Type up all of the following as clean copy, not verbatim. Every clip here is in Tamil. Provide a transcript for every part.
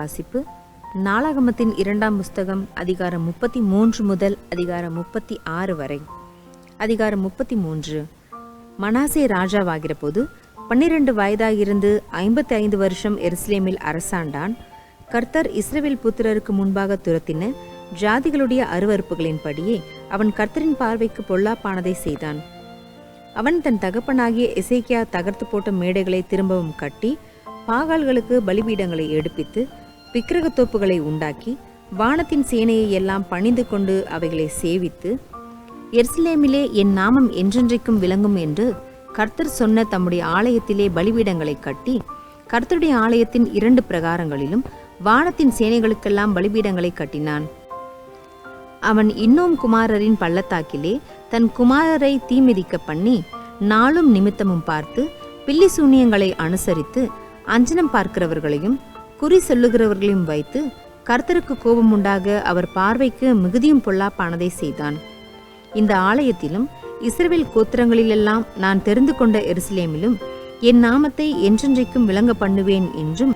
வாசிப்பு நாளாகமத்தின் 2ஆம் புஸ்தகம் அதிகாரம் 33 முதல் அதிகாரம் 36 வரை. அதிகாரம் 33. மனாசே ராஜாவாகிற போது 12 வயதாயிருந்து 55 வருஷம் எருசலேமில் அரசாண்டான். கர்த்தர் இஸ்ரவேல் புத்திரருக்கு முன்பாக துரத்தின ஜாதிகளுடைய அருவருப்புகளின்படியே அவன் கர்த்தரின் பார்வைக்கு பொல்லாப்பானதை செய்தான். அவன் தன் தகப்பனாகிய எசேக்கியா தகர்த்து போட்ட மேடைகளை திரும்பவும் கட்டி பாகால்களுக்கு பலிபீடங்களை எடுப்பித்து விக்கிரகத்தோப்புகளை உண்டாக்கி வானத்தின் சேனையை எல்லாம் பணிந்து கொண்டு அவைகளை சேவித்து, எருசலேமிலே என் நாமம் என்றென்றைக்கும் விளங்கும் என்று கர்த்தர் சொன்ன தம்முடைய ஆலயத்திலே பலிபீடங்களை கட்டி கர்த்தருடைய ஆலயத்தின் 2 பிரகாரங்களிலும் வானத்தின் சேனைகளுக்கெல்லாம் பலிபீடங்களை கட்டினான். அவன் இன்னும் குமாரரின் பள்ளத்தாக்கிலே தன் குமாரரை தீமிதிக்க பண்ணி நாளும் நிமித்தமும் பார்த்து பில்லி சூனியங்களை அனுசரித்து அஞ்சனம் பார்க்கிறவர்களையும் குறி சொல்லுகிறவர்களையும் வைத்து கர்த்தருக்கு கோபம் உண்டாக அவர் பார்வைக்கு மிகுதியும் பொல்லாப்பானதை செய்தான். இந்த ஆலயத்திலும் இஸ்ரவேல் கோத்திரங்களிலெல்லாம் நான் தெரிந்து கொண்ட எருசலேமிலும் என் நாமத்தை என்றென்றைக்கும் விளங்க பண்ணுவேன் என்றும்,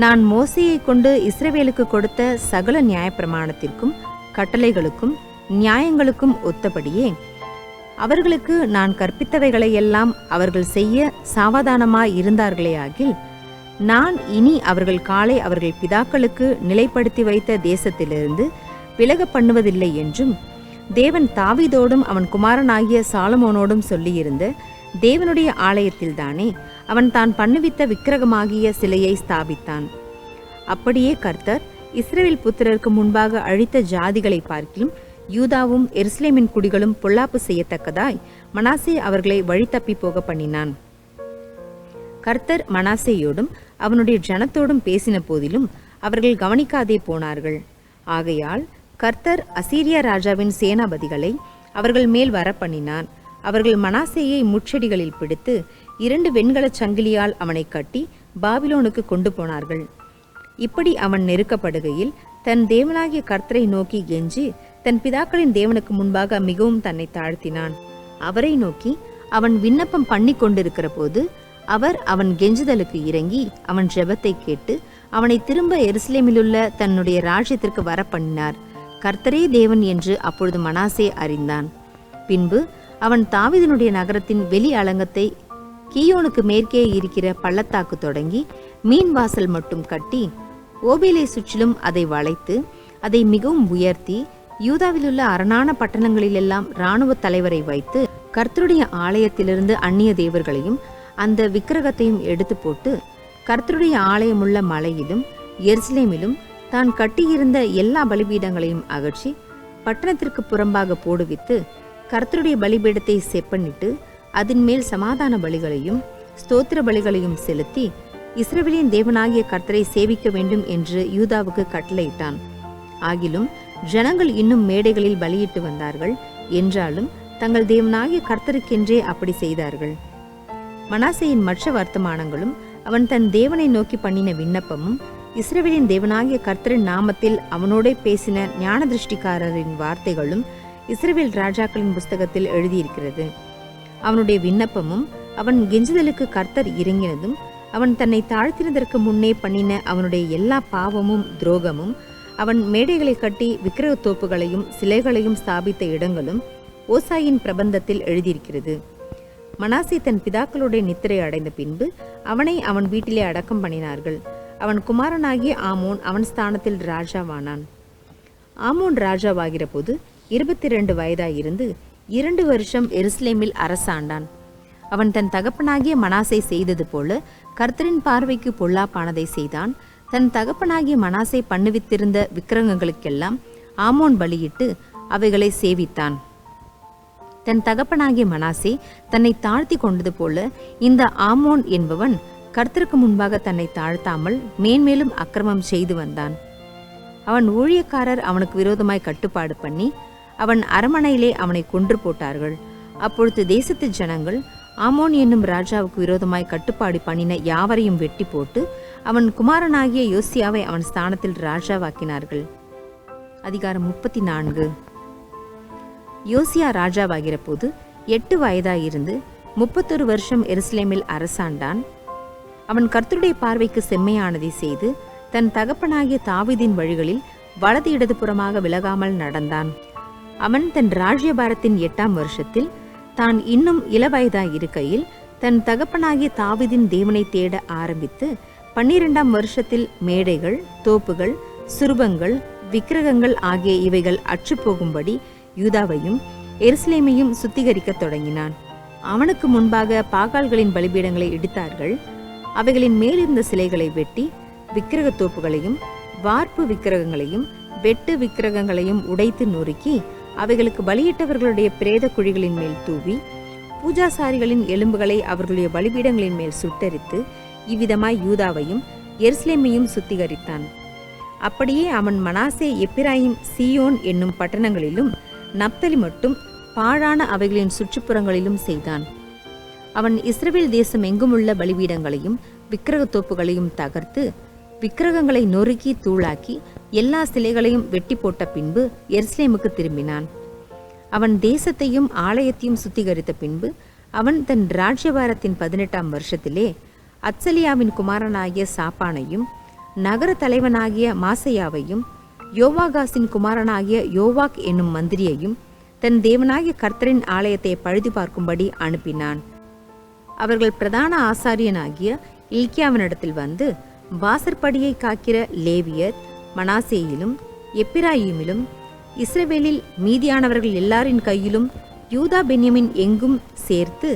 நான் மோசேயை கொண்டு இஸ்ரவேலுக்கு கொடுத்த சகல நியாயப்பிரமாணத்திற்கும் கட்டளைகளுக்கும் நியாயங்களுக்கும் ஒத்தபடியே அவர்களுக்கு நான் கற்பித்தவைகளையெல்லாம் அவர்கள் செய்ய சாவதானமாய் இருந்தார்களேயாகில், நான் இனி அவர்கள் காலை அவர்கள் பிதாக்களுக்கு நிலைப்படுத்தி வைத்த தேசத்திலிருந்து விலக பண்ணுவதில்லை என்றும், தேவன் தாவீதோடும் அவன் குமாரனாகிய சாலமோனோடும் சொல்லியிருந்த தேவனுடைய ஆலயத்தில்தானே அவன் தான் பண்ணுவித்த விக்கிரகமாகிய சிலையை ஸ்தாபித்தான். அப்படியே கர்த்தர் இஸ்ரவேல் புத்திரருக்கு முன்பாக அழித்த ஜாதிகளை பார்க்கிலும் யூதாவும் எருசலேமின் குடிகளும் பொல்லாப்பு செய்யத்தக்கதாய் மனாசே அவர்களை வழி தப்பி போக பண்ணினான். கர்த்தர் மனாசேயோடும் அவனுடைய ஜனத்தோடும் பேசின போதிலும் அவர்கள் கவனிக்காதே போனார்கள். ஆகையால் கர்த்தர் அசீரியா ராஜாவின் சேனாபதிகளை அவர்கள் மேல் வர பண்ணினான். அவர்கள் மனாசேயை முட்செடிகளில் பிடித்து 2 வெண்கலச் சங்கிலியால் அவனை கட்டி பாபிலோனுக்கு கொண்டு போனார்கள். இப்படி அவன் நெருக்கப்படுகையில் தன் தேவனாகிய கர்த்தரை நோக்கி கெஞ்சி தன் பிதாக்களின் தேவனுக்கு முன்பாக மிகவும் தன்னை தாழ்த்தினான். அவரை நோக்கி அவன் விண்ணப்பம் பண்ணி கொண்டிருக்கிற போது அவர் அவன் கெஞ்சுதலுக்கு இறங்கி அவன் ஜெபத்தை கேட்டு அவனை திரும்ப எருசலேமிலுள்ள தன்னுடைய ராஜ்யத்திற்கு வர பண்ணினார். கர்த்தரே தேவன் என்று அப்பொழுது மனாசே அறிந்தான். பின்பு அவன் தாவீதினுடைய நகரத்தின் வெளி அலங்கத்தை கீயோனுக்கு மேற்கே இருக்கிற பள்ளத்தாக்கு தொடங்கி மீன் வாசல் மட்டும் கட்டி ஓபேலை சுற்றிலும் அதை வளைத்து அதை மிகவும் உயர்த்தி யூதாவிலுள்ள அரணான பட்டணங்களிலெல்லாம் இராணுவ தலைவரை வைத்து கர்த்தருடைய ஆலயத்திலிருந்து அந்நிய தேவர்களையும் அந்த விக்கிரகத்தையும் எடுத்து போட்டு கர்த்தருடைய ஆலயமுள்ள மலையிலும் எருசலேமிலும் தான் கட்டியிருந்த எல்லா பலிபீடங்களையும் அகற்றி பட்டணத்திற்கு புறம்பாக போடுவித்து கர்த்தருடைய பலிபீடத்தை செப்பனிட்டு அதன் மேல் சமாதான பலிகளையும் ஸ்தோத்திர பலிகளையும் செலுத்தி இஸ்ரவேலின் தேவனாகிய கர்த்தரை சேவிக்க வேண்டும் என்று யூதாவுக்கு கட்டளையிட்டான். ஆகிலும் ஜனங்கள் இன்னும் மேடைகளில் பலியிட்டு வந்தார்கள். என்றாலும் தங்கள் தேவனாகிய கர்த்தருக்கென்றே அப்படி செய்தார்கள். மனாசேயின் மற்ற வர்த்தமானங்களும் அவன் தன் தேவனை நோக்கி பண்ணின விண்ணப்பமும் இஸ்ரவேலின் தேவனாகிய கர்த்தரின் நாமத்தில் அவனோட பேசின ஞான திருஷ்டிக்காரரின் வார்த்தைகளும் இஸ்ரவேல் ராஜாக்களின் புஸ்தகத்தில் எழுதியிருக்கிறது. அவனுடைய விண்ணப்பமும் அவன் கெஞ்சுதலுக்கு கர்த்தர் இறங்கினதும் அவன் தன்னை தாழ்த்தினதற்கு முன்னே பண்ணின அவனுடைய எல்லா பாவமும் துரோகமும் அவன் மேடைகளை கட்டி விக்கிரகத்தோப்புகளையும் சிலைகளையும் ஸ்தாபித்த இடங்களும் ஓசாயின் பிரபந்தத்தில் எழுதியிருக்கிறது. மனாசே தன் பிதாக்களுடைய நித்திரை அடைந்த பின்பு அவனை அவன் வீட்டிலே அடக்கம் பண்ணினார்கள். அவன் குமாரனாகிய ஆமோன் அவன் ஸ்தானத்தில் ராஜாவானான். ஆமோன் ராஜாவாகிற போது 22 வயதாயிருந்து 2 வருஷம் எருசலேமில் அரசாண்டான். அவன் தன் தகப்பனாகிய மனாசே செய்தது போல கர்த்தரின் பார்வைக்கு பொல்லாப்பானதை செய்தான். தன் தகப்பனாகிய மனாசே பண்ணுவித்திருந்த விக்கிரகங்களுக்கெல்லாம் ஆமோன் பலியிட்டு அவைகளை சேவித்தான். தன் தகப்பனாகிய மனாசே தன்னை தாழ்த்தி கொண்டது போல இந்த ஆமோன் என்பவன் கர்த்தருக்கு முன்பாக தன்னை தாழ்த்தாமல் மேன்மேலும் அக்கிரமம் செய்து வந்தான். அவன் ஊழியக்காரர் அவனுக்கு விரோதமாய் கட்டுப்பாடு பண்ணி அவன் அரமனையிலே அவனை கொன்று போட்டார்கள். அப்பொழுது தேசத்து ஜனங்கள் ஆமோன் என்னும் ராஜாவுக்கு விரோதமாய் கட்டுப்பாடு பண்ணின யாவரையும் வெட்டி போட்டு அவன் குமாரனாகிய யோசியாவை அவன் ஸ்தானத்தில் ராஜாவாக்கினார்கள். அதிகாரம் 34. யோசியா ராஜாவாகிற போது 8 வயதாயிருந்து 31 வருஷம் எருசலேமில் அரசாண்டான். அவன் கர்த்தருடைய பார்வைக்கு செம்மையானதை செய்து தன் தகப்பனாகிய தாவீதின் வழிகளில் வலது இடதுபுறமாக விலகாமல் நடந்தான். அவன் தன் ராஜ்யபாரத்தின் 8ஆம் வருஷத்தில் தான் இன்னும் இளவயதாய் இருக்கையில் தன் தகப்பனாகிய தாவீதின் தேவனை தேட ஆரம்பித்து 12ஆம் வருஷத்தில் மேடைகள், தோப்புகள், சுரூபங்கள், விக்கிரகங்கள் ஆகிய இவைகள் அற்றுப்போகும்படி யூதாவையும் எருசலேமையும் சுத்திகரிக்கத் தொடங்கினான். அவனுக்கு முன்பாக பாகால்களின் பலிபீடங்களை இடித்தார்கள். அவைகளின் மேலிருந்த சிலைகளை வெட்டி விக்கிரக தோப்புகளையும் வார்ப்பு விக்கிரகங்களையும் வெட்டு விக்கிரகங்களையும் உடைத்து நொறுக்கி அவைகளுக்கு பலியிட்டவர்களுடைய பிரேத குழிகளின் மேல் தூவி பூஜாசாரிகளின் எலும்புகளை அவர்களுடைய பலிபீடங்களின் மேல் சுட்டரித்து இவ்விதமாய் யூதாவையும் எருசலேமையும் சுத்திகரித்தான். அப்படியே அவன் மனாசே, எப்பிராயிம், சீயோன் என்னும் பட்டணங்களிலும் நப்தலி மட்டும் பாழான அவைகளின் சுற்றுப்புறங்களிலும் செய்தான். அவன் இஸ்ரவேல் தேசம் எங்குமுள்ள பலிபீடங்களையும் விக்கிரக தோப்புகளையும் தகர்த்து விக்கிரகங்களை நொறுக்கி தூளாக்கி எல்லா சிலைகளையும் வெட்டி போட்ட பின்பு எருசலேமுக்கு திரும்பினான். அவன் தேசத்தையும் ஆலயத்தையும் சுத்திகரித்த பின்பு அவன் தன் ராஜ்யபாரத்தின் 18ஆம் வருஷத்திலே அத்சலியாவின் குமாரனாகிய சாப்பானையும் நகர தலைவனாகிய மாசையாவையும் யோவாகாசின் குமாரனாகிய யோவாக் என்னும் மந்திரியையும் தன் தேவனாகிய கர்த்தரின் ஆலயத்தை பழுது பார்க்கும்படி அனுப்பினான். அவர்கள் பிரதான ஆசாரியனாகிய இல்க்கியாவினிடத்தில் வந்து, வாசற்படியை காக்கிற லேவியர் மனாசேயிலும் எப்பிராயிமிலும் இஸ்ரவேலில் மீதியானவர்கள் எல்லாரின் கையிலும் யூதா பென்யமின் எங்கும் சேர்த்து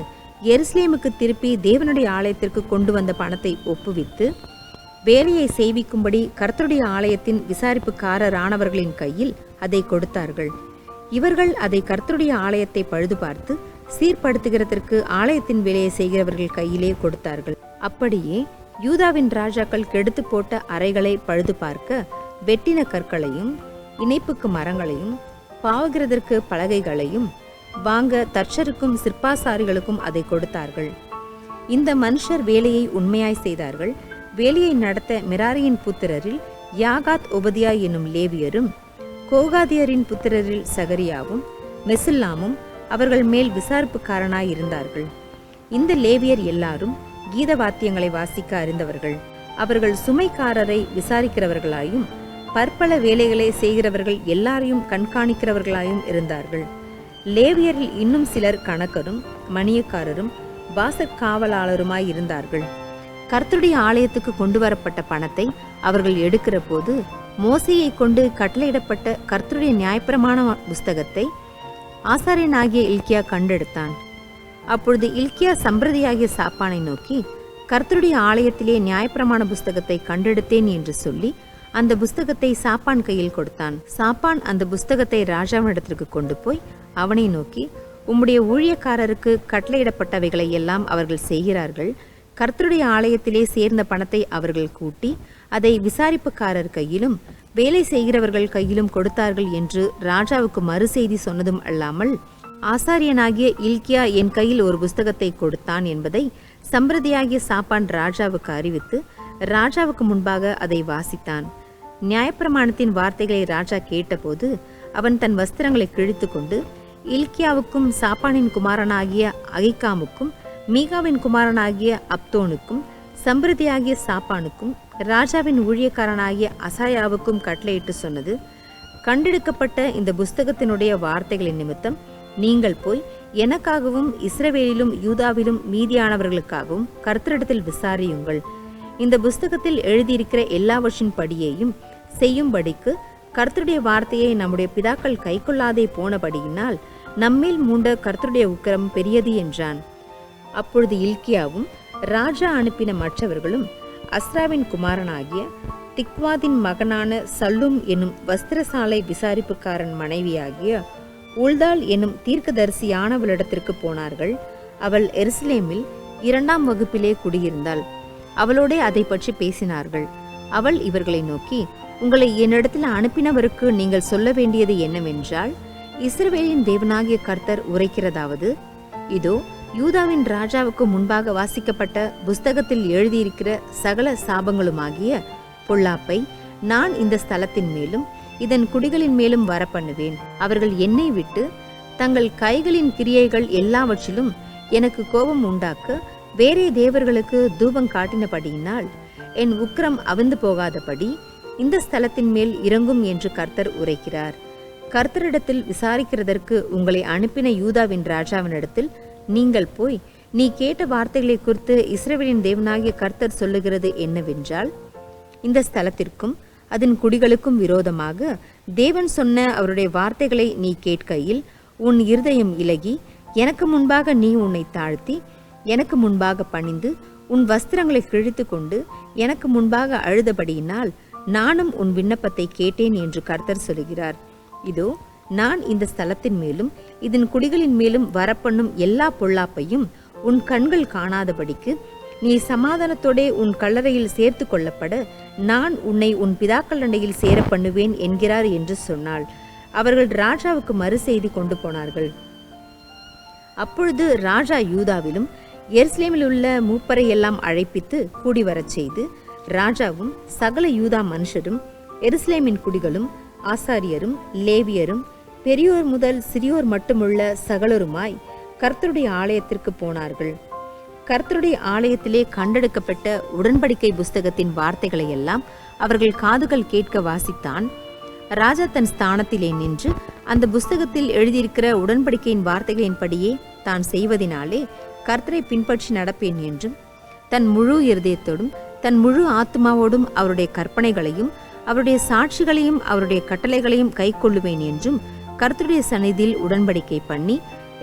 எருசலேமுக்கு திருப்பி தேவனுடைய ஆலயத்திற்கு கொண்டு வந்த பணத்தை ஒப்புவித்து வேலையை செய்விக்கும்படி கர்த்தருடைய ஆலயத்தின் விசாரிப்புக்காரரானவர்களின் கையில் அதை கொடுத்தார்கள். இவர்கள் அதை கர்த்தருடைய ஆலயத்தை பழுது பார்த்து சீர்படுத்துகிறதற்கு ஆலயத்தின் வேலையை செய்கிறவர்கள் கையிலே கொடுத்தார்கள். அப்படியே யூதாவின் ராஜாக்கள் கெடுத்து போட்ட அறைகளை பழுது பார்க்க வெட்டின கற்களையும் இணைப்புக்கு மரங்களையும் பாவுகிறதற்கு பலகைகளையும் வாங்க தச்சருக்கும் சிற்பாசாரிகளுக்கும் அதை கொடுத்தார்கள். இந்த மனுஷர் வேலையை உண்மையாய் செய்தார்கள். வேலையை நடத்த மெராரியின் புத்திரரில் யாகாத் ஒபதியா என்னும் லேவியரும் கோகாதியரின் புத்திரரில் சகரியாவும் மெசுல்லாமும் அவர்கள் மேல் விசாரிப்புக்காரனாய் இருந்தார்கள். இந்த லேவியர் எல்லாரும் கீத வாத்தியங்களை வாசிக்க அறிந்தவர்கள். அவர்கள் சுமைக்காரரை விசாரிக்கிறவர்களாயும் பற்பல வேலைகளை செய்கிறவர்கள் எல்லாரையும் கண்காணிக்கிறவர்களாயும் இருந்தார்கள். லேவியரில் இன்னும் சிலர் கணக்கரும் மணியக்காரரும் வாசற்காவலாளருமாய் இருந்தார்கள். கர்த்தருடைய ஆலயத்துக்கு கொண்டு வரப்பட்ட பணத்தை அவர்கள் எடுக்கிற போது மோசேயை கொண்டு கட்டளையிடப்பட்ட கர்த்தருடைய நியாயப்பிரமாண புஸ்தகத்தை ஆசாரியனாகிய இல்க்கியா கண்டெடுத்தான். அப்பொழுது இல்க்கியா சம்பிரதியாகிய சாப்பானை நோக்கி, கர்த்தருடைய ஆலயத்திலே நியாயப்பிரமாண புஸ்தகத்தை கண்டெடுத்தேன் என்று சொல்லி அந்த புஸ்தகத்தை சாப்பான் கையில் கொடுத்தான். சாப்பான் அந்த புஸ்தகத்தை ராஜாவினிடத்திற்கு கொண்டு போய் அவனை நோக்கி, உம்முடைய ஊழியக்காரருக்கு கட்டளையிடப்பட்டவைகளை எல்லாம் அவர்கள் செய்கிறார்கள். கர்த்தருடைய ஆலயத்திலே சேர்ந்த பணத்தை அவர்கள் கூட்டி அதை விசாரிப்புக்காரர் கையிலும் வேலை செய்கிறவர்கள் கையிலும் கொடுத்தார்கள் என்று ராஜாவுக்கு மறு செய்தி சொன்னதும் அல்லாமல், ஆசாரியனாகிய இல்க்கியா என் கையில் ஒரு புஸ்தகத்தை கொடுத்தான் என்பதை சம்பிரதியாகிய சாப்பான் ராஜாவுக்கு அறிவித்து ராஜாவுக்கு முன்பாக அதை வாசித்தான். நியாயப்பிரமாணத்தின் வார்த்தைகளை ராஜா கேட்டபோது அவன் தன் வஸ்திரங்களை கிழித்து கொண்டு இல்க்கியாவுக்கும் சாப்பானின் குமாரனாகிய அகிகாமுக்கும் மீகாவின் குமாரனாகிய அப்தோனுக்கும் சம்பிரதியாகிய சாப்பானுக்கும் ராஜாவின் ஊழியக்காரனாகிய அசாயாவுக்கும் கட்டளையிட்டு சொன்னது, கண்டெடுக்கப்பட்ட இந்த புஸ்தகத்தினுடைய வார்த்தைகளின் நிமித்தம் நீங்கள் போய் எனக்காகவும் இஸ்ரவேலிலும் யூதாவிலும் மீதியானவர்களுக்காகவும் கர்த்தரிடத்தில் விசாரியுங்கள். இந்த புஸ்தகத்தில் எழுதியிருக்கிற எல்லாவற்றின் படியையும் செய்யும்படிக்கு கர்த்தருடைய வார்த்தையை நம்முடைய பிதாக்கள் கைக்கொள்ளாதே போனபடியினால் நம்மேல் மூண்ட கர்த்தருடைய உக்கிரம் பெரியது என்றான். அப்பொழுது இல்க்கியாவும் ராஜா அனுப்பின மற்றவர்களும் அஸ்ராவின் குமாரனாகிய திக்வாதின் மகனான சல்லூம் என்னும் வஸ்திரசாலை விசாரிப்புக்காரன் மனைவியாகிய உல்தாள் என்னும் தீர்க்கதரிசியானவளிடத்திற்கு போனார்கள். அவள் எருசலேமில் 2ஆம் வகுப்பிலே குடியிருந்தாள். அவளோடே அதை பற்றி பேசினார்கள். அவள் இவர்களை நோக்கி, உங்களை என்னிடத்தில் அனுப்பினவருக்கு நீங்கள் சொல்ல வேண்டியது என்னவென்றால், இஸ்ரவேலின் தேவனாகிய கர்த்தர் உரைக்கிறதாவது, இதோ யூதாவின் ராஜாவுக்கு முன்பாக வாசிக்கப்பட்ட புஸ்தகத்தில் எழுதியிருக்கிற சகல சாபங்களுமாகிய பொல்லாப்பை நான் இந்த ஸ்தலத்தின் மேலும் இதன் குடிகளின் மேலும் வரப்பண்ணுவேன். அவர்கள் என்னை விட்டு தங்கள் கைகளின் கிரியைகள் எல்லாவற்றிலும் எனக்கு கோபம் உண்டாக்க வேறே தேவர்களுக்கு தூபம் காட்டினபடியினால் என் உக்கிரம் அவிந்து போகாதபடி இந்த ஸ்தலத்தின் மேல் இறங்கும் என்று கர்த்தர் உரைக்கிறார். கர்த்தரிடத்தில் விசாரிக்கிறதற்கு உங்களை அனுப்பின யூதாவின் ராஜாவினிடத்தில் நீங்கள் போய், நீ கேட்ட வார்த்தைகளை குறித்து இஸ்ரவேலின் தேவனாகிய கர்த்தர் சொல்லுகிறது என்னவென்றால், இந்த ஸ்தலத்திற்கும் அதன் குடிகளுக்கும் விரோதமாக தேவன் சொன்ன அவருடைய வார்த்தைகளை நீ கேட்கையில் உன் இருதயம் இலகி, எனக்கு முன்பாக நீ உன்னை தாழ்த்தி எனக்கு முன்பாக பணிந்து உன் வஸ்திரங்களை கிழித்து கொண்டு எனக்கு முன்பாக அழுதபடியினால் நானும் உன் விண்ணப்பத்தை கேட்டேன் என்று கர்த்தர் சொல்கிறார். இதோ, நான் இந்த ஸ்தலத்தின் மேலும் இதன் குடிகளின் மேலும் வரப்பண்ணும் எல்லா பொல்லாப்பையும் உன் கண்கள் காணாதபடிக்கு நீ சமாதானத்தோடே உன் கல்லறையில் சேர்த்து கொள்ளப்பட நான் உன்னை உன் பிதாக்கள் அண்டையில் சேர பண்ணுவேன் என்கிறார் என்று சொன்னாள். அவர்கள் ராஜாவுக்கு மறு செய்தி கொண்டு போனார்கள். அப்பொழுது ராஜா யூதாவிலும் எருசலேமில் உள்ள மூப்பரை எல்லாம் அழைப்பித்து கூடி வரச் செய்து, ராஜாவும் சகல யூதா மனுஷரும் எருசலேமின் குடிகளும் ஆசாரியரும் லேவியரும் பெரியோர் முதல் சிறியோர் மட்டுமுள்ள சகலருமாய் கர்த்தருடைய ஆலயத்திற்கு போனார்கள். கர்த்தருடைய ஆலயத்திலே கண்டெடுக்கப்பட்ட உடன்படிக்கை புஸ்தகத்தின் வார்த்தைகளை எல்லாம் அவர்கள் காதுகள் கேட்க வாசித்தான். ராஜா தன் ஸ்தானத்திலே நின்று அந்த புஸ்தகத்தில் எழுதியிருக்கிற உடன்படிக்கையின் வார்த்தைகளின்படியே தான் செய்வதினாலே கர்த்தரை பின்பற்றி நடப்பேன் என்றும், தன் முழு இருதயத்தோடும் தன் முழு ஆத்மாவோடும் அவருடைய கற்பனைகளையும் அவருடைய சாட்சிகளையும் அவருடைய கட்டளைகளையும் கைக்கொள்ளுவேன் என்றும் கர்த்தருடைய சந்நிதியில் உடன்படிக்கை பண்ணி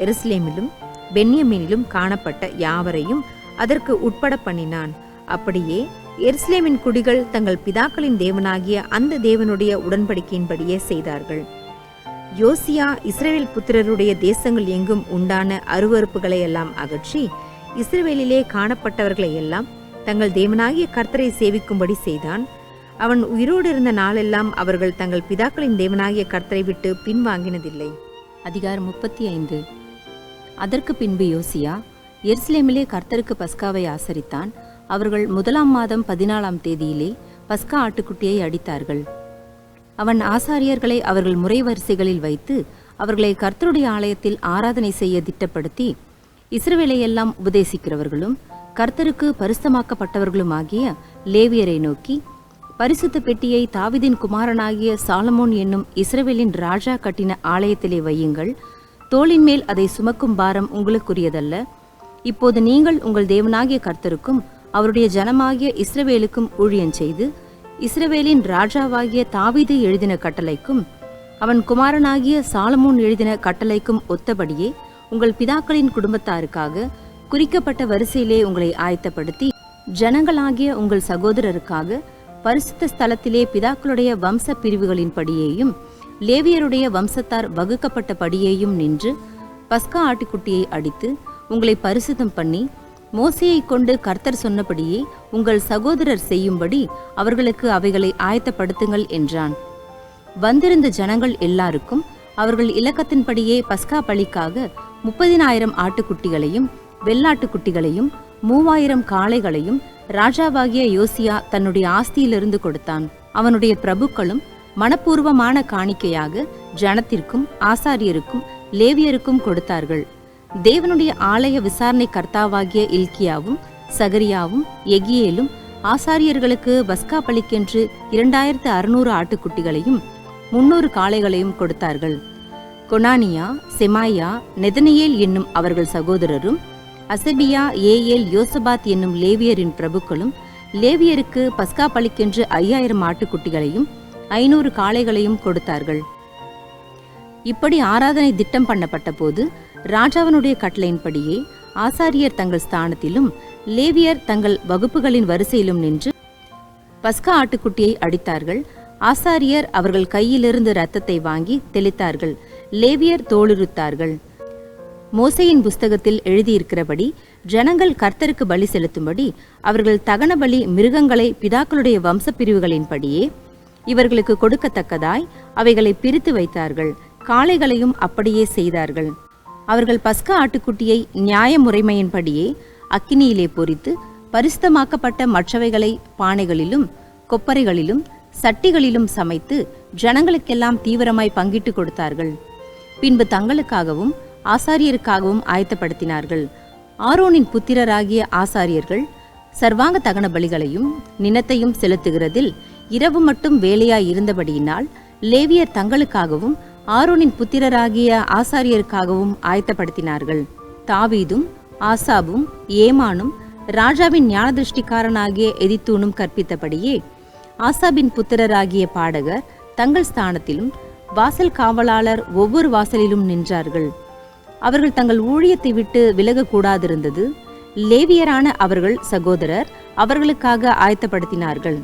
எருசலேமிலும் பென்யமீனிலும் காணப்பட்ட யாவரையும் அதற்கு உட்பட பண்ணினான். அப்படியே எருசலேமின் குடிகள் தங்கள் பிதாக்களின் தேவனாகிய அந்த தேவனுடைய உடன்படிக்கையின்படியே செய்தார்கள். யோசியா இஸ்ரவேல் புத்திரருடைய தேசங்கள் எங்கும் உண்டான அருவருப்புகளை எல்லாம் அகற்றி இஸ்ரவேலிலே காணப்பட்டவர்களை எல்லாம் தங்கள் தேவனாகிய கர்த்தரை சேவிக்கும்படி செய்தான். அவன் உயிரோடு இருந்த நாளெல்லாம் அவர்கள் தங்கள் பிதாக்களின் தேவனாகிய கர்த்தரை விட்டு பின்வாங்கினதில்லை. அதிகாரம் 35. அதற்கு பின்பு யோசியா எருசலேமிலே கர்த்தருக்கு பஸ்காவை ஆசரித்தான். அவர்கள் 1 மாதம் 14 தேதியிலே பஸ்கா ஆட்டுக்குட்டியை அடித்தார்கள். அவன் ஆசாரியர்களை அவர்கள் முறை வரிசைகளில் வைத்து அவர்களை கர்த்தருடைய ஆலயத்தில் ஆராதனை செய்ய திட்டப்படுத்தி, இஸ்ரவேலையெல்லாம் உபதேசிக்கிறவர்களும் கர்த்தருக்கு பரிசுத்தமாக்கப்பட்டவர்களுமாகிய லேவியரை நோக்கி, பரிசுத்த பெட்டியை தாவீதின் குமாரனாகிய சாலமோன் என்னும் இஸ்ரவேலின் ராஜா கட்டின ஆலயத்திலே வையுங்கள். தோளின் மேல் அதை சுமக்கும் பாரம் உங்களுக்குரியதல்ல. இப்போது நீங்கள் உங்கள் தேவனாகிய கர்த்தருக்கும் அவருடைய ஜனமாகிய இஸ்ரவேலுக்கும் ஊழியம் செய்து, இஸ்ரவேலின் ராஜாவாகிய தாவீது எழுதின கட்டளைக்கும் அவன் குமாரனாகிய சாலமோன் எழுதின கட்டளைக்கும் ஒத்தபடியே உங்கள் பிதாக்களின் குடும்பத்தாருக்காக குறிக்கப்பட்ட வரிசையிலே உங்களை ஆயத்தப்படுத்தி, ஜனங்களாகிய உங்கள் சகோதரருக்காக பரிசுத்த ஸ்தலத்திலே பிதாக்களுடைய வம்ச பிரிவுகளின்படியேயும் லேவியருடைய வம்சத்தார் வகுக்கப்பட்ட படியேயும் நின்று பஸ்கா ஆட்டுக்குட்டியை அடித்து உங்களை பரிசுத்தம் பண்ணி, மோசேயை கொண்டு கர்த்தர் சொன்னபடியே உங்கள் சகோதரர் செய்யும்படி அவர்களுக்கு அவைகளை ஆயத்தப்படுத்துங்கள் என்றான். வந்திருந்த ஜனங்கள் எல்லாருக்கும் அவர்கள் இலக்கத்தின்படியே பஸ்கா பலிக்காக 30,000 ஆட்டுக்குட்டிகளையும் வெள்ளாட்டுக்குட்டிகளையும் 3000 காளைகளையும் ராஜாவாகிய யோசியா தன்னுடைய ஆஸ்தியிலிருந்து கொடுத்தான். அவனுடைய பிரபுக்களும் மனப்பூர்வமான காணிக்கையாக ஜனத்திற்கும் ஆசாரியருக்கும் லேவியருக்கும் கொடுத்தார்கள். தேவனுடைய ஆலய விசாரணை கர்த்தாவாகிய இல்கியாவும் சகரியாவும் எகியேலும் ஆசாரியர்களுக்கு பஸ்கா பலிக்கென்று 2600 ஆட்டுக்குட்டிகளையும் 300 காளைகளையும் கொடுத்தார்கள். கொனானியா, செமாயா, நெதனியேல் என்னும் அவர்கள் சகோதரரும், அசபியா, ஏயேல், யோசபாத் என்னும் லேவியரின் பிரபுக்களும் லேவியருக்கு பஸ்கா பலிக்கென்று 5000 ஆட்டுக்குட்டிகளையும் 500 காளைகளையும் கொடுத்தார்கள். இப்படி ஆராதனை திட்டம் பண்ணப்பட்ட போது ராஜாவினுடைய கட்டளையின்படியே ஆசாரியர் தங்கள் ஸ்தானத்திலும் லேவியர் தங்கள் வகுப்புகளின் வரிசையிலும் நின்று பஸ்கா ஆட்டுக்குட்டியை அடித்தார்கள். ஆசாரியர் அவர்கள் கையிலிருந்து இரத்தத்தை வாங்கி தெளித்தார்கள். லேவியர் தோலுரித்தார்கள். மோசேயின் புஸ்தகத்தில் எழுதியிருக்கிறபடி ஜனங்கள் கர்த்தருக்கு பலி செலுத்தும்படி அவர்கள் தகன பலி மிருகங்களை பிதாக்களுடைய வம்ச பிரிவுகளின்படியே இவர்களுக்கு கொடுக்கத்தக்கதாய் அவைகளை பிரித்து வைத்தார்கள். காளைகளையும் அப்படியே செய்தார்கள். அவர்கள் பஸ்கா ஆட்டுக்குட்டியை நியாய முறைமையின்படியே அக்கினியிலே பொரித்து பரிசுத்தமாக்கப்பட்ட மற்றவைகளை பானைகளிலும் கொப்பரைகளிலும் சட்டிகளிலும் சமைத்து ஜனங்களுக்கெல்லாம் தீவிரமாய் பங்கிட்டு கொடுத்தார்கள். பின்பு தங்களுக்காகவும் ஆசாரியருக்காகவும் ஆயத்தப்படுத்தினார்கள். ஆரோனின் புத்திரராகிய ஆசாரியர்கள் சர்வாங்க தகன பலிகளையும் நினத்தையும் செலுத்துகிறதில் இரவு மட்டும் வேலையாய் இருந்தபடியினால் லேவியர் தங்களுக்காகவும் ஆரோனின் புத்திரராகிய ஆசாரியருக்காகவும் ஆயத்தப்படுத்தினார்கள். தாவீதும் ஆசாபும் ஏமானும் ராஜாவின் ஞானதிருஷ்டிக்காரனாகிய எதித்தூனும் கற்பித்தபடியே ஆசாபின் புத்திரராகிய பாடகர் தங்கள் ஸ்தானத்திலும் வாசல் காவலாளர் ஒவ்வொரு வாசலிலும் நின்றார்கள். அவர்கள் தங்கள் ஊழியத்தை விட்டு விலகக்கூடாதிருந்தது. லேவியரான அவர்கள் சகோதரர் அவர்களுக்காக ஆயத்தப்படுத்தினார்கள்.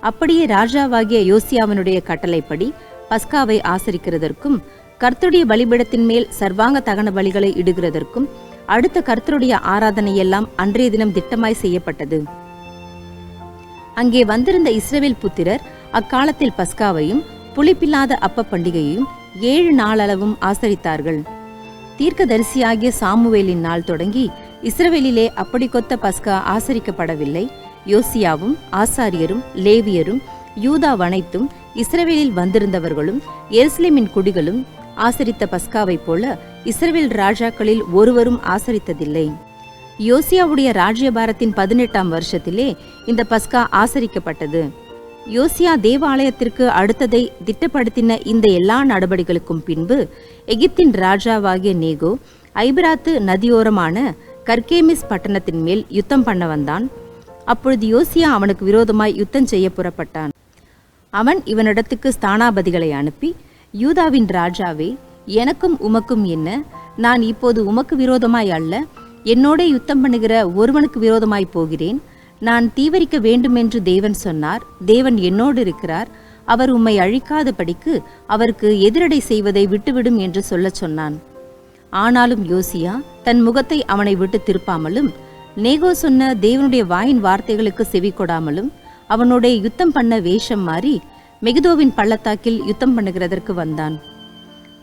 அப்படியே ராஜாவாகிய யோசியாவினுடைய கட்டளைப்படி பஸ்காவை ஆசரிக்கிறதற்கும் கர்த்தருடைய பலிபீடத்தின் மேல் சர்வாங்க தகன பலிகளை இடுகிறதற்கும் அடுத்த கர்த்தருடைய ஆராதனையெல்லாம் அன்றைய தினம் திட்டமாய் செய்யப்பட்டது. அங்கே வந்திருந்த இஸ்ரவேல் புத்திரர் அக்காலத்தில் பஸ்காவையும் புளிப்பில்லாத அப்ப பண்டிகையையும் 7 நாளளவும் ஆசரித்தார்கள். தீர்க்கதரிசியாகிய சாமுவேலின் நாள் தொடங்கி இஸ்ரவேலிலே அப்படி கொத்த பஸ்கா ஆசரிக்கப்படவில்லை. யோசியாவும் ஆசாரியரும் லேவியரும் யூதாவனைத்தும் இஸ்ரவேலில் வந்திருந்தவர்களும் எருசலேமின் குடிகளும் ஆசரித்த பஸ்காவை போல இஸ்ரவேல் ராஜாக்களில் ஒருவரும் ஆசரித்ததில்லை. யோசியாவுடைய ராஜ்யபாரத்தின் 18ஆம் வருஷத்திலே இந்த பஸ்கா ஆசரிக்கப்பட்டது. யோசியா தேவாலயத்திற்கு அடுத்ததை திட்டப்படுத்தின இந்த எல்லா நடவடிக்கைகளுக்கும் பின்பு எகிப்தின் ராஜாவாகிய நேகோ ஐபிராத்து நதியோரமான கர்கேமிஸ் பட்டணத்தின் மேல் யுத்தம் பண்ண வந்தான். அப்பொழுது யோசியா அவனுக்கு விரோதமாய் யுத்தம் செய்ய புறப்பட்டான். அவன் இவனிடத்துக்கு ஸ்தானாபதிகளை அனுப்பி, யூதாவின் ராஜாவே, எனக்கும் உமக்கும் என்ன? நான் இப்போது உமக்கு விரோதமாய் அல்ல, என்னோட யுத்தம் பண்ணுகிற ஒருவனுக்கு விரோதமாய் போகிறேன். நான் தீவரிக்க வேண்டுமென்று தேவன் சொன்னார். தேவன் என்னோடு இருக்கிறார். அவர் உம்மை அழிக்காதபடிக்கு அவருக்கு எதிரடை செய்வதை விட்டுவிடும் என்று சொல்லச் சொன்னான். ஆனாலும் யோசியா தன் முகத்தை அவனை விட்டு திருப்பாமலும் நேகோ சொன்ன தேவனுடைய வாயின் வார்த்தைகளுக்கு செவி கொடாமலும் அவனோட யுத்தம் பண்ண வேஷம் மாறி மெகிதோவின் பள்ளத்தாக்கில் யுத்தம் பண்ணுகிறதற்கு வந்தான்.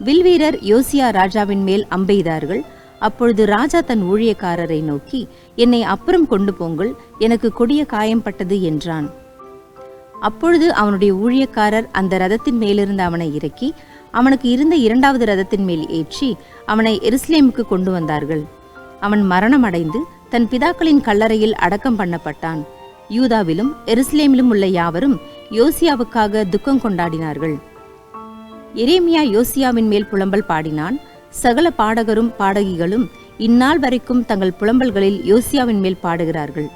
வில்வீரர் யோசியா ராஜாவின் மேல் அம்பெய்தார்கள். அப்பொழுது ராஜா தன் ஊழியக்காரரை நோக்கி, என்னை அப்புறம் கொண்டு போங்கள், எனக்கு கொடிய காயம் பட்டது என்றான். அப்பொழுது அவனுடைய ஊழியக்காரர் அந்த ரதத்தின் மேலிருந்து அவனை இறக்கி அவனுக்கு இருந்த 2வது ரதத்தின் மேல் ஏற்றி அவனை எருசலேமுக்கு கொண்டு வந்தார்கள். அவன் மரணமடைந்து தன் பிதாக்களின் கல்லறையில் அடக்கம் பண்ணப்பட்டான். யூதாவிலும் எருசலேமிலும் உள்ள யாவரும் யோசியாவுக்காக துக்கம் கொண்டாடினார்கள். எரேமியா யோசியாவின் மேல் புலம்பல் பாடினான். சகல பாடகரும் பாடகிகளும் இந்நாள் வரைக்கும் தங்கள் புலம்பல்களில் யோசியாவின் மேல் பாடுகிறார்கள்.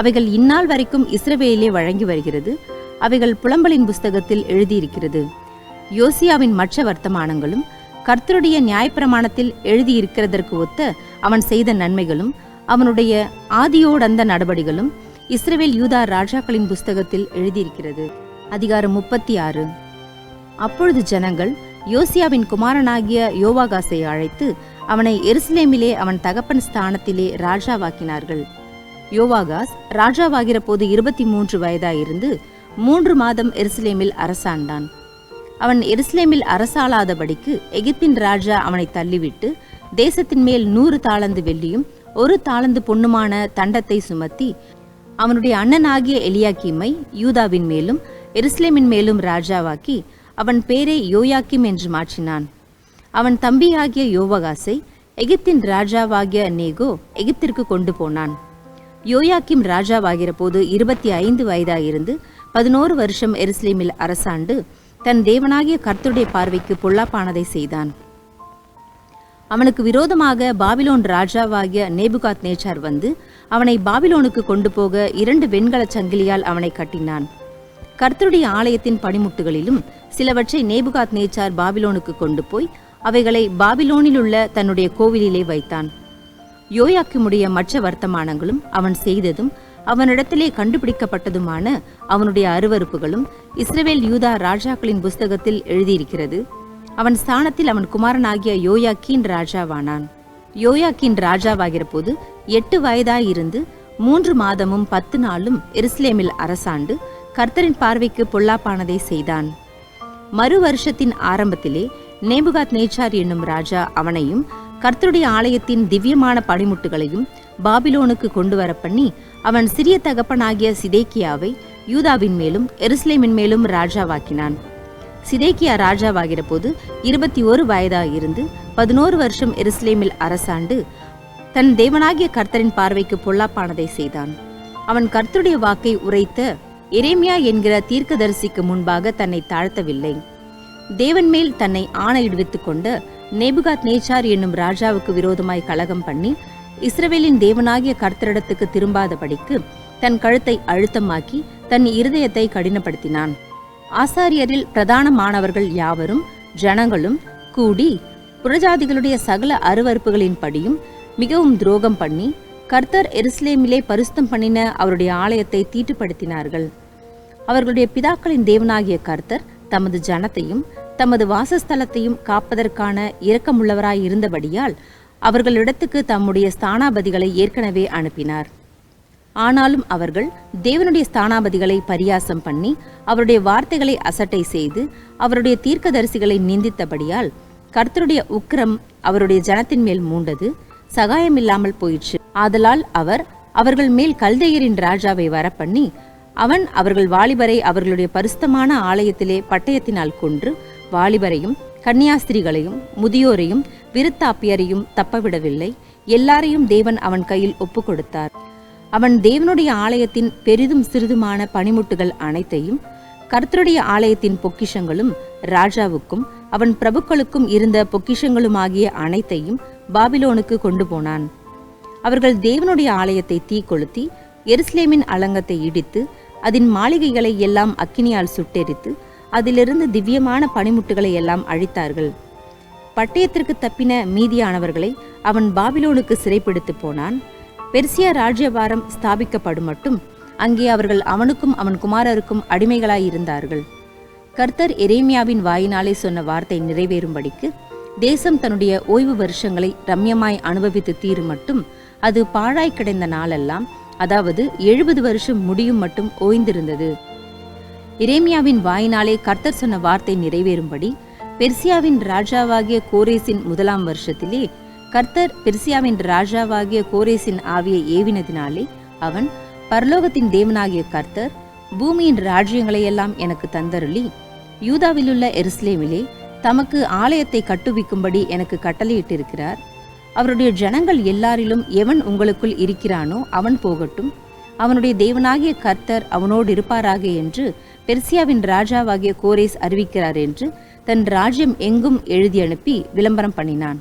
அவைகள் இந்நாள் வரைக்கும் இஸ்ரவேலிலே வழங்கி வருகிறது. அவைகள் புலம்பலின் புஸ்தகத்தில் எழுதியிருக்கிறது. யோசியாவின் மற்ற வர்த்தமானங்களும் கர்த்தருடைய நியாயப்பிரமாணத்தில் எழுதியிருக்கிறதற்கு ஒத்த அவன் செய்த நன்மைகளும் அவனுடைய ஆதியோடந்த நடபடிகளும் இஸ்ரவேல் யூதா ராஜாக்களின் புஸ்தகத்தில் எழுதியிருக்கிறது. அதிகாரம் 36. அப்பொழுது ஜனங்கள் யோசியாவின் குமாரனாகிய யோவாகாசை அழைத்து அவனை எருசலேமிலே அவன் தகப்பன் ஸ்தானத்திலே ராஜாவாக்கினார்கள். யோவாகாஸ் ராஜாவாகிற போது 23 வயதாயிருந்து 3 மாதம் எருசலேமில் அரசாண்டான். அவன் எருசலேமில் அரசாளாதபடிக்கு எகிப்தின் ராஜா அவனை தள்ளிவிட்டு தேசத்தின் மேல் 100 தாலந்து வெள்ளியும் 1 தாலந்து பொன்னுமான தண்டத்தை சுமத்தி அவனுடைய அண்ணனாகிய எலியாக்கீமை யூதாவின் மேலும் எருசலேமின் மேலும் ராஜாவாக்கி அவன் பேரை யோயாக்கிம் என்று மாற்றினான். அவன் தம்பியாகிய யோவாகாசை எகிப்தின் ராஜாவாகிய நேகோ எகிப்திற்கு கொண்டு போனான். யோயாக்கிம் ராஜாவாகிற போது 25 வயதாயிருந்து 11 வருஷம் எருசலேமில் அரசாண்டு தன் தேவனாகிய கர்த்தருடைய பார்வைக்கு பொல்லாப்பானதை செய்தான். அவனுக்கு விரோதமாக பாபிலோன் ராஜாவாகிய நேபுகாத் நேச்சார் வந்து அவனை பாபிலோனுக்கு கொண்டு போக 2 வெண்கலச் சங்கிலியால் அவனை கட்டினான். கர்த்தருடைய ஆலயத்தின் பணிமுட்டுகளிலும் சிலவற்றை நேபுகாத் நேச்சார் பாபிலோனுக்கு கொண்டு போய் அவைகளை பாபிலோனில் உள்ள தன்னுடைய கோவிலிலே வைத்தான். யோயாக்கிமுடைய மற்ற வர்த்தமானங்களும் அவன் செய்ததும் அவனிடத்திலே கண்டுபிடிக்கப்பட்டதுமான அவனுடைய அருவருப்புகளும் இஸ்ரவேல் யூதா ராஜாக்களின் புஸ்தகத்தில் எழுதியிருக்கிறது. அவன் ஸ்தானத்தில் அவன் குமாரனாகிய யோயாக்கீன் ராஜாவானான். யோயாக்கீன் ராஜாவாகிற போது 8 வயதாயிருந்து 3 மாதமும் 10 நாளும் எருசலேமில் அரசாண்டு கர்த்தரின் பார்வைக்கு பொல்லாப்பானதை செய்தான். மறு வருஷத்தின் ஆரம்பத்திலே நேபுகாத் நேச்சார் என்னும் ராஜா அவனையும் கர்த்தருடைய ஆலயத்தின் திவ்யமான பணிமுட்டுகளையும் பாபிலோனுக்கு கொண்டு வர பண்ணி அவன் சிறிய தகப்பனாகிய சிதேக்கியாவை யூதாவின் மேலும் எருசலேமின் மேலும் ராஜாவாக்கினான். சிதேக்கியா ராஜாவாகிற போது 21 வயதாயிருந்து 11 வருஷம் எருசலேமில் அரசாண்டு தன் தேவனாகிய கர்த்தரின் பார்வைக்கு பொல்லாப்பானதை செய்தான். அவன் கர்த்தருடைய வாக்கை உரைத்த எரேமியா என்கிற தீர்க்கதரிசிக்கு முன்பாக தன்னை தாழ்த்தவில்லை. தேவன் மேல் தன்னை ஆணையிடுவித்துக் கொண்டு நேபுகாத் நேச்சார் என்னும் ராஜாவுக்கு விரோதமாய் கலகம் பண்ணி இஸ்ரவேலின் தேவனாகிய கர்த்தரிடத்துக்கு திரும்பாதபடிக்கு தன் கழுத்தை அழுத்தமாக்கி தன் இருதயத்தை கடினப்படுத்தினான். ஆசாரியரில் பிரதானமானவர்கள் யாவரும் ஜனங்களும் கூடி புறஜாதிகளுடைய சகல அருவருப்புகளின் படியும் மிகவும் துரோகம் பண்ணி கர்த்தர் எருசலேமிலே பரிசுத்தம் பண்ணின அவருடைய ஆலயத்தை தீட்டுப்படுத்தினார்கள். அவர்களுடைய பிதாக்களின் தேவனாகிய கர்த்தர் தமது ஜனத்தையும் தமது வாசஸ்தலத்தையும் காப்பதற்கான இரக்கமுள்ளவராய் இருந்தபடியால் அவர்களிடத்துக்கு தம்முடைய ஸ்தானாபதிகளை ஏற்கனவே அனுப்பினார். ஆனாலும் அவர்கள் தேவனுடைய ஸ்தானாபதிகளை பரியாசம் பண்ணி அவருடைய வார்த்தைகளை அசட்டை செய்து அவருடைய தீர்க்கதரிசிகளை நிந்தித்தபடியால் கர்த்தருடைய உக்கிரம் அவருடைய ஜனத்தின் மேல் மூண்டது, சகாயமில்லாமல் போயிற்று. ஆதலால் அவர்கள் மேல் கல்தேயரின் ராஜாவை வரப்பண்ணி அவன் அவர்கள் வாலிபரை அவர்களுடைய பரிசுத்தமான ஆலயத்திலே பட்டயத்தினால் கொன்று வாலிபரையும் கன்னியாஸ்திரிகளையும் முதியோரையும் விருத்தாப்பியரையும் தப்பவிடவில்லை. எல்லாரையும் தேவன் அவன் கையில் ஒப்பு கொடுத்தார். அவன் தேவனுடைய ஆலயத்தின் பெரிதும் சிறிதுமான பணிமுட்டுகள் அனைத்தையும் கர்த்தருடைய ஆலயத்தின் பொக்கிஷங்களும் ராஜாவுக்கும் அவன் பிரபுக்களுக்கும் இருந்த பொக்கிஷங்களுமாகிய அனைத்தையும் பாபிலோனுக்கு கொண்டு போனான். அவர்கள் தேவனுடைய ஆலயத்தை தீ கொளுத்தி எருசலேமின் அலங்கத்தை இடித்து அதன் மாளிகைகளை எல்லாம் அக்கினியால் சுட்டெரித்து அதிலிருந்து திவ்யமான பணிமுட்டுகளை எல்லாம் அழித்தார்கள். பட்டயத்திற்கு தப்பின மீதியானவர்களை அவன் பாபிலோனுக்கு சிறைப்பிடித்து போனான். பெர்சியா ராஜ்யபாரம் ஸ்தாபிக்கப்படும் மட்டும் அங்கே அவர்கள் அவனுக்கும் அவன் குமாரருக்கும் அடிமைகளாயிருந்தார்கள். கர்த்தர் எரேமியாவின் வாயினாலே சொன்ன வார்த்தை நிறைவேறும்படிக்கு தேசம் தன்னுடைய ஓய்வு வருஷங்களை ரம்யமாய் அனுபவித்து தீரும் மட்டும் அது பாழாய் கிடந்த நாளெல்லாம், அதாவது 70 வருஷம் முடியும் மட்டும் ஓய்ந்திருந்தது. எரேமியாவின் வாயினாலே கர்த்தர் சொன்ன வார்த்தை நிறைவேறும்படி பெர்சியாவின் ராஜாவாகிய கோரேசின் 1ஆம் வருஷத்திலே கர்த்தர் பெர்சியாவின் ராஜாவாகிய கோரேசின் ஆவியை ஏவினதினாலே அவன், பரலோகத்தின் தேவனாகிய கர்த்தர் பூமியின் ராஜ்யங்களையெல்லாம் எனக்கு தந்தருளி யூதாவிலுள்ள எருசலேமிலே தமக்கு ஆலயத்தை கட்டுவிக்கும்படி எனக்கு கட்டளையிட்டிருக்கிறார். அவருடைய ஜனங்கள் எல்லாரிலும் எவன் உங்களுக்குள் இருக்கிறானோ அவன் போகட்டும், அவனுடைய தேவனாகிய கர்த்தர் அவனோடு இருப்பாராக என்று பெர்சியாவின் ராஜாவாகிய கோரேஸ் அறிவிக்கிறார் என்று தன் ராஜ்யம் எங்கும் எழுதி அனுப்பி விளம்பரம் பண்ணினான்.